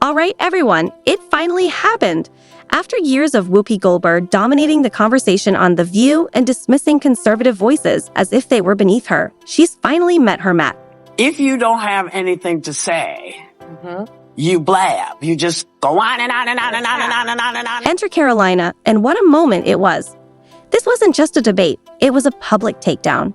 All right, everyone, it finally happened. After years of Whoopi Goldberg dominating the conversation on The View and dismissing conservative voices as if they were beneath her, she's finally met her mat. If you don't have anything to say, you blab. You just go on and on and on and on and on and on and on. Enter Karoline, and what a moment it was. This wasn't just a debate, it was a public takedown.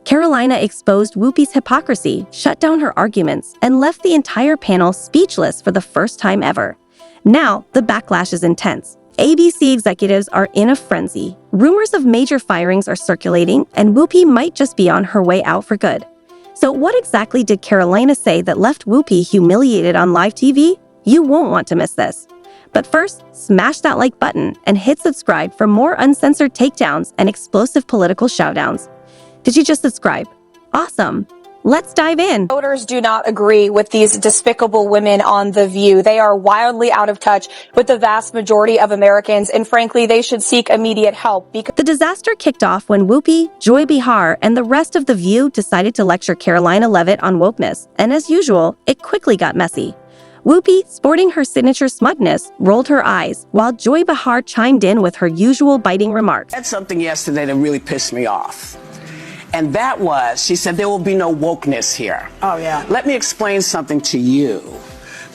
Karoline exposed Whoopi's hypocrisy, shut down her arguments, and left the entire panel speechless for the first time ever. Now, the backlash is intense. ABC executives are in a frenzy. Rumors of major firings are circulating, and Whoopi might just be on her way out for good. So what exactly did Karoline say that left Whoopi humiliated on live TV? You won't want to miss this. But first, smash that like button and hit subscribe for more uncensored takedowns and explosive political shoutdowns. Did you just subscribe? Awesome. Let's dive in. Voters do not agree with these despicable women on The View. They are wildly out of touch with the vast majority of Americans, and frankly, they should seek immediate help. Because the disaster kicked off when Whoopi, Joy Behar, and the rest of The View decided to lecture Karoline Leavitt on wokeness, and as usual, it quickly got messy. Whoopi, sporting her signature smugness, rolled her eyes, while Joy Behar chimed in with her usual biting remarks. I had something yesterday that really pissed me off. And that was, she said, there will be no wokeness here. Oh, yeah. Let me explain something to you.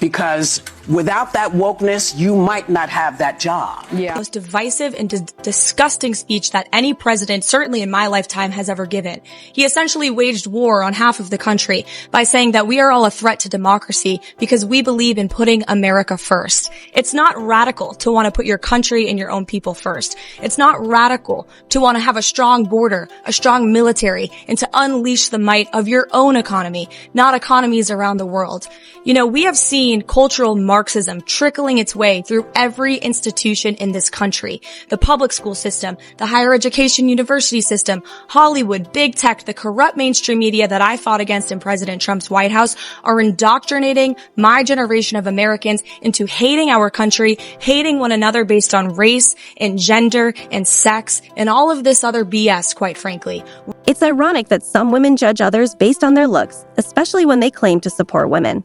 Because without that wokeness, you might not have that job. the most divisive and disgusting speech that any president, certainly in my lifetime, has ever given. He essentially waged war on half of the country by saying that we are all a threat to democracy because we believe in putting America first. It's not radical to want to put your country and your own people first. It's not radical to want to have a strong border, a strong military, and to unleash the might of your own economy, not economies around the world. You know, we have seen cultural Marxism trickling its way through every institution in this country. The public school system, the higher education university system, Hollywood, big tech, the corrupt mainstream media that I fought against in President Trump's White House are indoctrinating my generation of Americans into hating our country, hating one another based on race and gender and sex and all of this other BS, quite frankly. It's ironic that some women judge others based on their looks, especially when they claim to support women.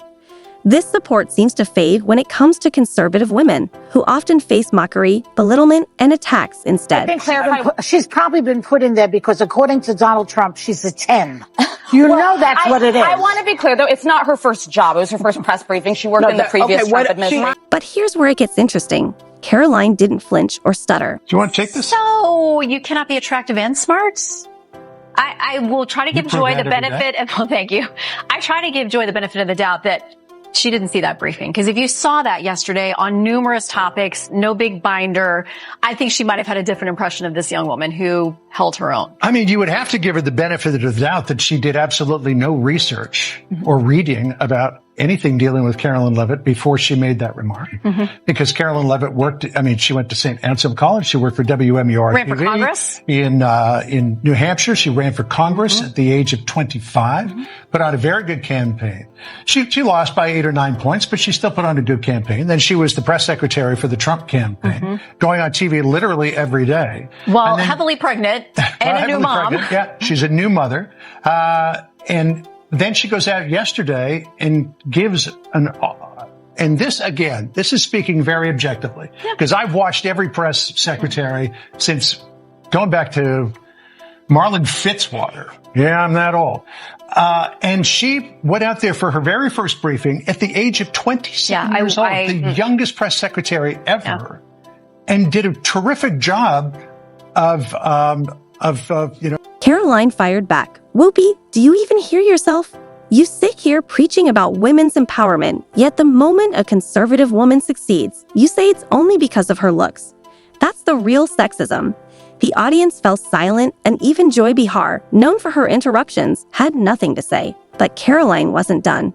This support seems to fade when it comes to conservative women, who often face mockery, belittlement, and attacks instead. I think she's probably been put in there because, according to Donald Trump, she's a 10. You know that's what it is. I want to be clear, though. It's not her first job. It was her first press briefing. She worked in the previous Trump administration. But here's where it gets interesting. Karoline didn't flinch or stutter. Do you want to take this? So you cannot be attractive and smart? I will try to give Joy the benefit of, well, thank you. I try to give Joy the benefit of the doubt that she didn't see that briefing. Because if you saw that yesterday on numerous topics, no big binder, I think she might have had a different impression of this young woman who held her own. I mean, you would have to give her the benefit of the doubt that she did absolutely no research or reading about anything dealing with Karoline Leavitt before she made that remark. Because Karoline Leavitt worked, I mean, she went to St. Anselm College. She worked for WMUR Ran for Congress? In New Hampshire. She ran for Congress at the age of 25, put on a very good campaign. She lost by 8 or 9 points, but she still put on a good campaign. Then she was the press secretary for the Trump campaign, going on TV literally every day. Well, heavily pregnant and a new mom. Yeah, she's a new mother. And then she goes out yesterday and gives and this, again, this is speaking very objectively, because I've watched every press secretary since going back to Marlon Fitzwater. Yeah, I'm that old. And she went out there for her very first briefing at the age of 27 years old, the youngest press secretary ever, and did a terrific job of Karoline fired back. Whoopi, do you even hear yourself? You sit here preaching about women's empowerment, yet the moment a conservative woman succeeds, you say it's only because of her looks. That's the real sexism. The audience fell silent, and even Joy Behar, known for her interruptions, had nothing to say. But Karoline wasn't done.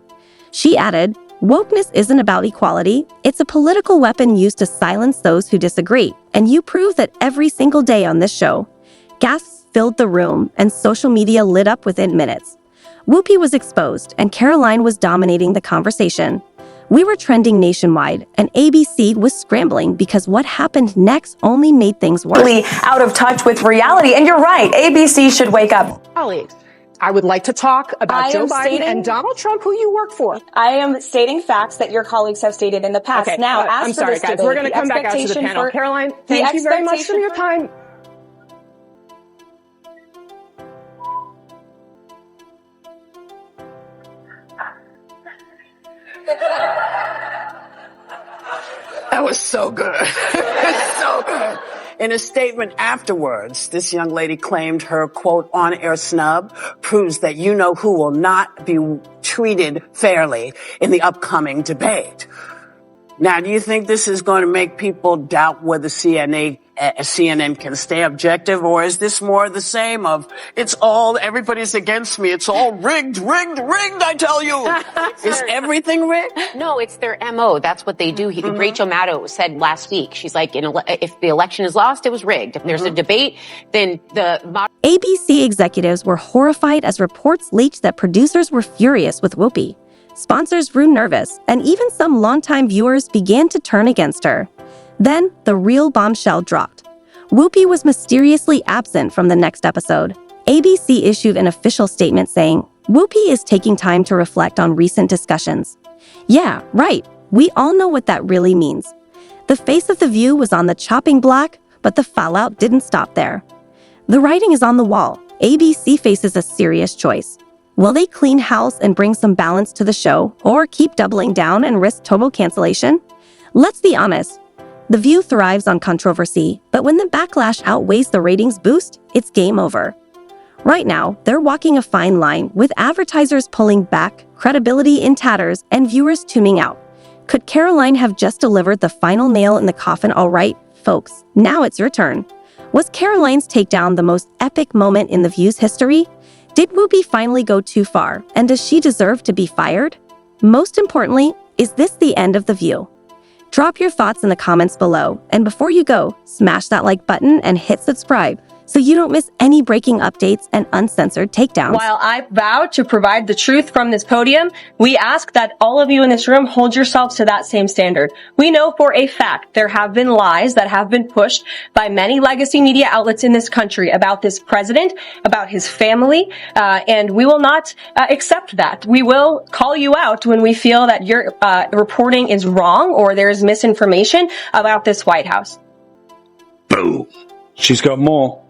She added, "Wokeness isn't about equality. It's a political weapon used to silence those who disagree, and you prove that every single day on this show." Gasps filled the room, and social media lit up within minutes. Whoopi was exposed, and Karoline was dominating the conversation. We were trending nationwide, and ABC was scrambling because what happened next only made things worse. Out of touch with reality, and you're right, ABC should wake up. Colleagues, I would like to talk about Joe Biden and Donald Trump, who you work for. I am stating facts that your colleagues have stated in the past. Okay. Now, I'm sorry, guys. We're going to come back out to the panel. Karoline, thank you very much for your time. That was so good. So good. In a statement afterwards, this young lady claimed her, quote, on-air snub proves that you know who will not be treated fairly in the upcoming debate. Now, do you think this is going to make people doubt whether CNN can stay objective, or is this more the same of everybody's against me, it's all rigged, I tell you. Is everything rigged? No, it's their MO. That's what they do. Rachel Maddow said last week, she's like, if the election is lost, it was rigged. If there's a debate, then ABC executives were horrified as reports leaked that producers were furious with Whoopi. Sponsors grew nervous, and even some longtime viewers began to turn against her. Then, the real bombshell dropped. Whoopi was mysteriously absent from the next episode. ABC issued an official statement saying, Whoopi is taking time to reflect on recent discussions. Yeah, right. We all know what that really means. The face of The View was on the chopping block, but the fallout didn't stop there. The writing is on the wall. ABC faces a serious choice. Will they clean house and bring some balance to the show, or keep doubling down and risk total cancellation? Let's be honest. The View thrives on controversy, but when the backlash outweighs the ratings boost, it's game over. Right now, they're walking a fine line, with advertisers pulling back, credibility in tatters, and viewers tuning out. Could Karoline have just delivered the final nail in the coffin all right, folks? Now it's your turn. Was Karoline's takedown the most epic moment in The View's history? Did Whoopi finally go too far, and does she deserve to be fired? Most importantly, is this the end of The View? Drop your thoughts in the comments below, and before you go, smash that like button and hit subscribe so you don't miss any breaking updates and uncensored takedowns. While I vow to provide the truth from this podium, we ask that all of you in this room hold yourselves to that same standard. We know for a fact there have been lies that have been pushed by many legacy media outlets in this country about this president, about his family, and we will not accept that. We will call you out when we feel that your reporting is wrong or there is misinformation about this White House. Boom. She's got more.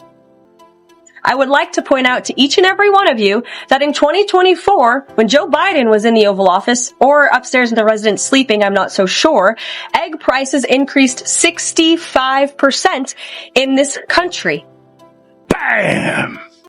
I would like to point out to each and every one of you that in 2024, when Joe Biden was in the Oval Office, or upstairs in the residence sleeping, I'm not so sure, egg prices increased 65% in this country. Bam!